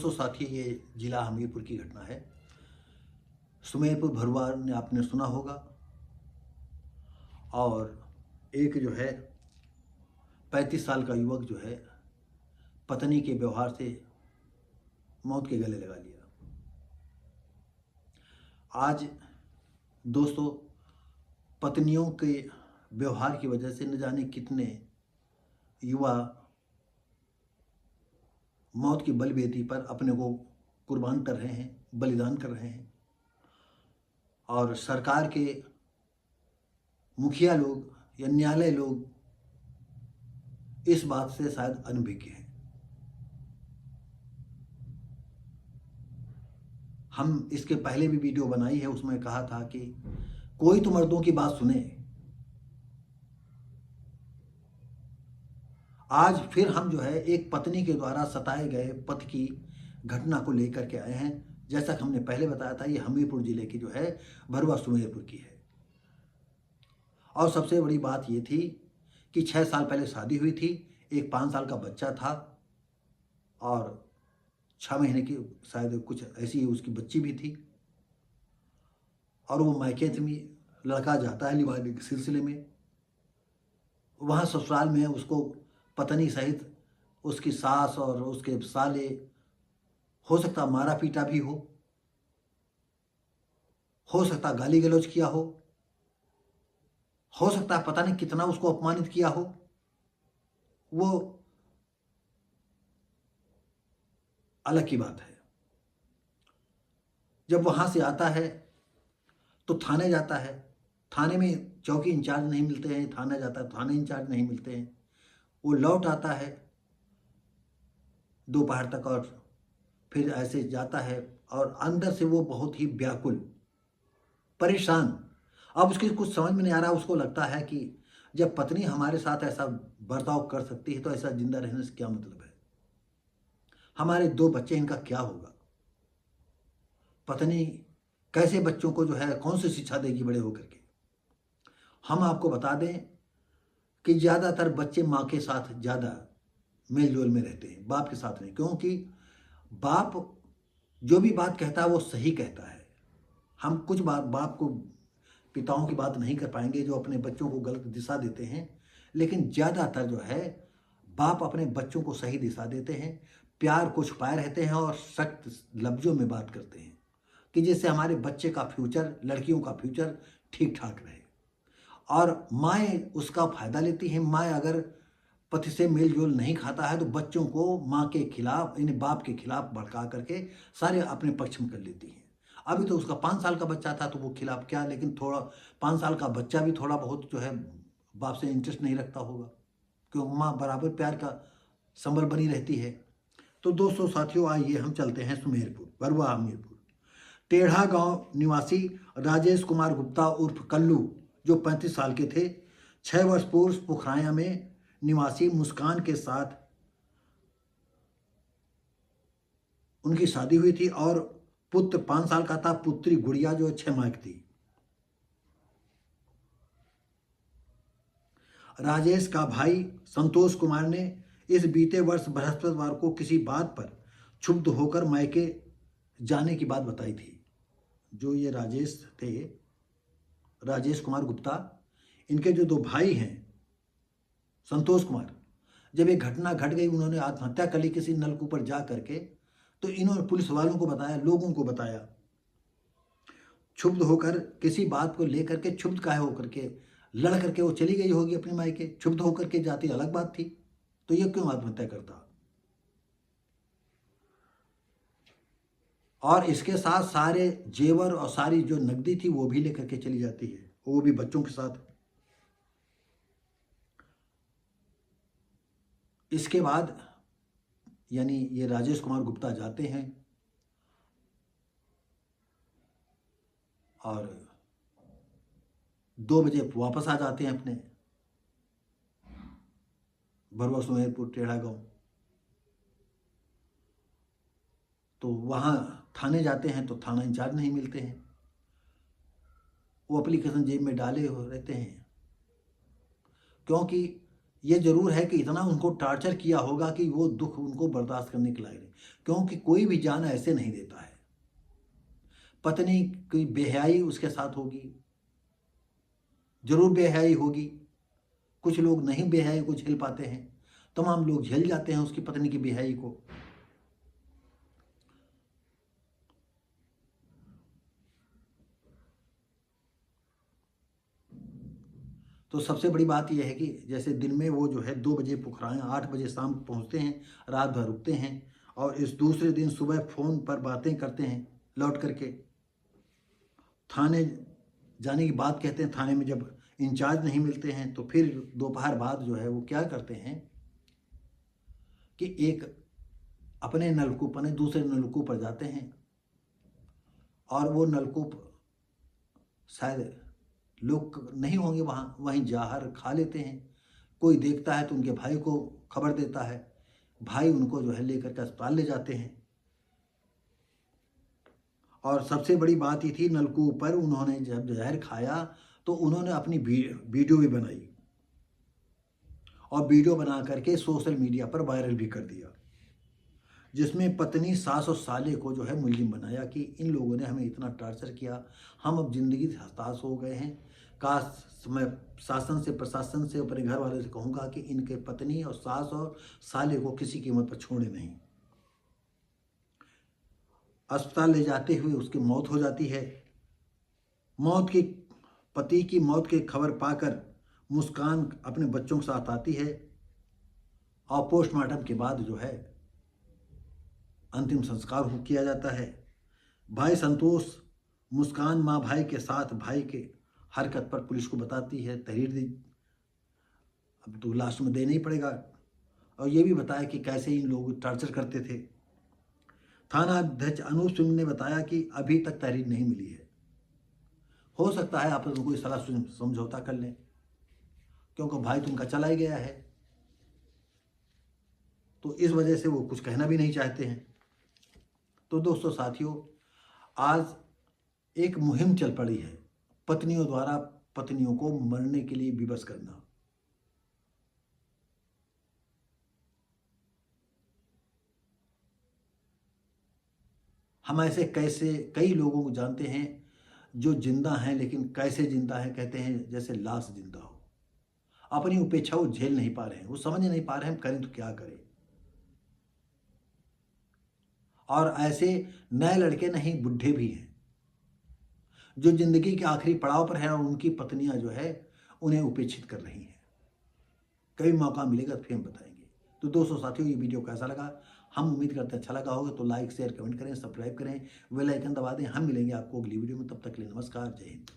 दोस्तों साथी, ये जिला हमीरपुर की घटना है। सुमेरपुर भरुआ ने आपने सुना होगा। और एक जो है 35 साल का युवक जो है पत्नी के व्यवहार से मौत के गले लगा लिया। आज दोस्तों, पत्नियों के व्यवहार की वजह से न जाने कितने युवा मौत की बलवेदी पर अपने को कुर्बान कर रहे हैं, बलिदान कर रहे हैं। और सरकार के मुखिया लोग या न्यायालय लोग इस बात से शायद अनभिज्ञ हैं। हम इसके पहले भी वीडियो बनाई है, उसमें कहा था कि कोई तो मर्दों की बात सुने। आज फिर हम जो है एक पत्नी के द्वारा सताए गए पति की घटना को लेकर के आए हैं। जैसा कि हमने पहले बताया था, ये हमीरपुर जिले की जो है भरुआ सुमेरपुर की है। और सबसे बड़ी बात ये थी कि 6 साल पहले शादी हुई थी, एक 5 साल का बच्चा था और 6 महीने की शायद कुछ ऐसी उसकी बच्ची भी थी। और वो मायके में लड़का जाता है निभाने के सिलसिले में। वहाँ ससुराल में उसको पत्नी सहित उसकी सास और उसके साले, हो सकता मारा पीटा भी हो सकता गाली गलौज किया हो सकता है पता नहीं कितना उसको अपमानित किया हो। वो अलग की बात है। जब वहां से आता है तो थाने जाता है। थाने में चौकी इंचार्ज नहीं मिलते हैं, थाना जाता है, थाने इंचार्ज नहीं मिलते हैं। वो लौट आता है दोपहर तक और फिर ऐसे जाता है और अंदर से वो बहुत ही व्याकुल, परेशान। अब उसकी कुछ समझ में नहीं आ रहा। उसको लगता है कि जब पत्नी हमारे साथ ऐसा बर्ताव कर सकती है तो ऐसा जिंदा रहने से क्या मतलब है। हमारे 2 बच्चे, इनका क्या होगा। पत्नी कैसे बच्चों को जो है कौन सी शिक्षा देगी बड़े होकर के। हम आपको बता दें कि ज़्यादातर बच्चे माँ के साथ ज़्यादा मेल जोल में रहते हैं, बाप के साथ नहीं। क्योंकि बाप जो भी बात कहता है वो सही कहता है। हम कुछ बाप को, पिताओं की बात नहीं कर पाएंगे जो अपने बच्चों को गलत दिशा देते हैं, लेकिन ज़्यादातर जो है बाप अपने बच्चों को सही दिशा देते हैं, प्यार को छुपाए रहते हैं और सख्त लफ्ज़ों में बात करते हैं कि जिससे हमारे बच्चे का फ्यूचर, लड़कियों का फ्यूचर ठीक ठाक रहे। और माएँ उसका फ़ायदा लेती हैं। माँ अगर पति से मेल जोल नहीं खाता है तो बच्चों को माँ के खिलाफ, यानी बाप के खिलाफ भड़का करके सारे अपने पक्ष में कर लेती हैं। अभी तो उसका 5 साल का बच्चा था तो वो खिलाफ क्या, लेकिन थोड़ा 5 साल का बच्चा भी थोड़ा बहुत जो है बाप से इंटरेस्ट नहीं रखता होगा, क्योंकि माँ बराबर प्यार का संबल बनी रहती है। तो दोस्तों साथियों, आइए हम चलते हैं सुमेरपुर, भरुआ हमीरपुर। टेढ़ा गांव निवासी राजेश कुमार गुप्ता उर्फ कल्लू, जो 35 साल के थे, 6 वर्ष पूर्व पुखराया में निवासी मुस्कान के साथ उनकी शादी हुई थी और पुत्र 5 साल का था, पुत्री गुड़िया जो 6 माह की थी। राजेश का भाई संतोष कुमार ने इस बीते वर्ष बृहस्पतिवार को किसी बात पर क्षुब्ध होकर मायके जाने की बात बताई थी। जो ये राजेश थे, राजेश कुमार गुप्ता, इनके जो 2 भाई हैं संतोष कुमार, जब ये घटना घट गई, उन्होंने आत्महत्या कर ली किसी नलकूप पर जा करके, तो इन्होंने पुलिस वालों को बताया, लोगों को बताया। क्षुब्ध होकर किसी बात को लेकर के, क्षुब्ध काहे होकर के, लड़ करके वो चली गई होगी अपने मायके। क्षुब्ध होकर के जाती अलग बात थी, तो ये क्यों आत्महत्या करता। और इसके साथ सारे जेवर और सारी जो नकदी थी वो भी लेकर के चली जाती है, वो भी बच्चों के साथ। इसके बाद यानी ये राजेश कुमार गुप्ता जाते हैं और 2 बजे वापस आ जाते हैं अपने भरुआ सुमेरपुर टेढ़ा गांव। तो वहाँ थाने जाते हैं तो थाना इंचार्ज नहीं मिलते हैं। वो एप्लीकेशन जेब में डाले रहते हैं, क्योंकि ये जरूर है कि इतना उनको टॉर्चर किया होगा कि वो दुख उनको बर्दाश्त करने के लायक नहीं, क्योंकि कोई भी जान ऐसे नहीं देता है। पत्नी की बेहयाई उसके साथ होगी, जरूर बेहयाई होगी। कुछ लोग नहीं बेहयाई को झेल पाते हैं, तमाम लोग झेल जाते हैं उसकी पत्नी की बेहयाई को। तो सबसे बड़ी बात यह है कि जैसे दिन में वो जो है 2 बजे पुखराएं, 8 बजे शाम को पहुंचते हैं, रात भर रुकते हैं और इस दूसरे दिन सुबह फ़ोन पर बातें करते हैं। लौट करके थाने जाने की बात कहते हैं। थाने में जब इंचार्ज नहीं मिलते हैं तो फिर दोपहर बाद जो है वो क्या करते हैं कि एक अपने नलकूप अपने दूसरे नलकूप पर जाते हैं और वो नलकूप शायद लोग नहीं होंगे वहाँ, वहीं जहर खा लेते हैं। कोई देखता है तो उनके भाई को खबर देता है, भाई उनको जो है लेकर के अस्पताल ले जाते हैं। और सबसे बड़ी बात ये थी, नलकूप पर उन्होंने जब जहर खाया तो उन्होंने अपनी वीडियो भी बनाई और वीडियो बना करके सोशल मीडिया पर वायरल भी कर दिया, जिसमें पत्नी, सास और साले को जो है मुलजिम बनाया कि इन लोगों ने हमें इतना टॉर्चर किया, हम अब ज़िंदगी से हताश हो गए हैं। काश मैं शासन से, प्रशासन से, अपने घर वालों से कहूँगा कि इनके पत्नी और सास और साले को किसी कीमत पर छोड़े नहीं। अस्पताल ले जाते हुए उसकी मौत हो जाती है। पति की मौत की खबर पाकर मुस्कान अपने बच्चों के साथ आती है और पोस्टमार्टम के बाद जो है अंतिम संस्कार किया जाता है। भाई संतोष मुस्कान माँ भाई के साथ भाई के हरकत पर पुलिस को बताती है, तहरीर दी, अब तो लास्ट में देना ही पड़ेगा। और ये भी बताया कि कैसे इन लोग टॉर्चर करते थे। थाना अध्यक्ष अनूप सिंह ने बताया कि अभी तक तहरीर नहीं मिली है। हो सकता है आपस में कोई सलाह समझौता कर लें, क्योंकि भाई तो उनका चला ही गया है, तो इस वजह से वो कुछ कहना भी नहीं चाहते हैं। तो दोस्तों साथियों, आज एक मुहिम चल पड़ी है पत्नियों द्वारा पत्नियों को मरने के लिए विवश करना। हम ऐसे कैसे कई लोगों को जानते हैं जो जिंदा हैं, लेकिन कैसे जिंदा हैं, कहते हैं जैसे लाश जिंदा हो। अपनी उपेक्षा वो झेल नहीं पा रहे हैं, वो समझ नहीं पा रहे हैं हम करें तो क्या करें। और ऐसे नए लड़के नहीं, बुढ़े भी हैं जो जिंदगी के आखिरी पड़ाव पर हैं और उनकी पत्नियां जो है उन्हें उपेक्षित कर रही हैं। कभी मौका मिलेगा तो फिर हम बताएंगे। तो दोस्तों साथियों, ये वीडियो कैसा लगा, हम उम्मीद करते हैं अच्छा लगा होगा। तो लाइक, शेयर, कमेंट करें, सब्सक्राइब करें, बेल आइकन दबा दें। हम मिलेंगे आपको अगली वीडियो में, तब तक के लिए नमस्कार, जय हिंद।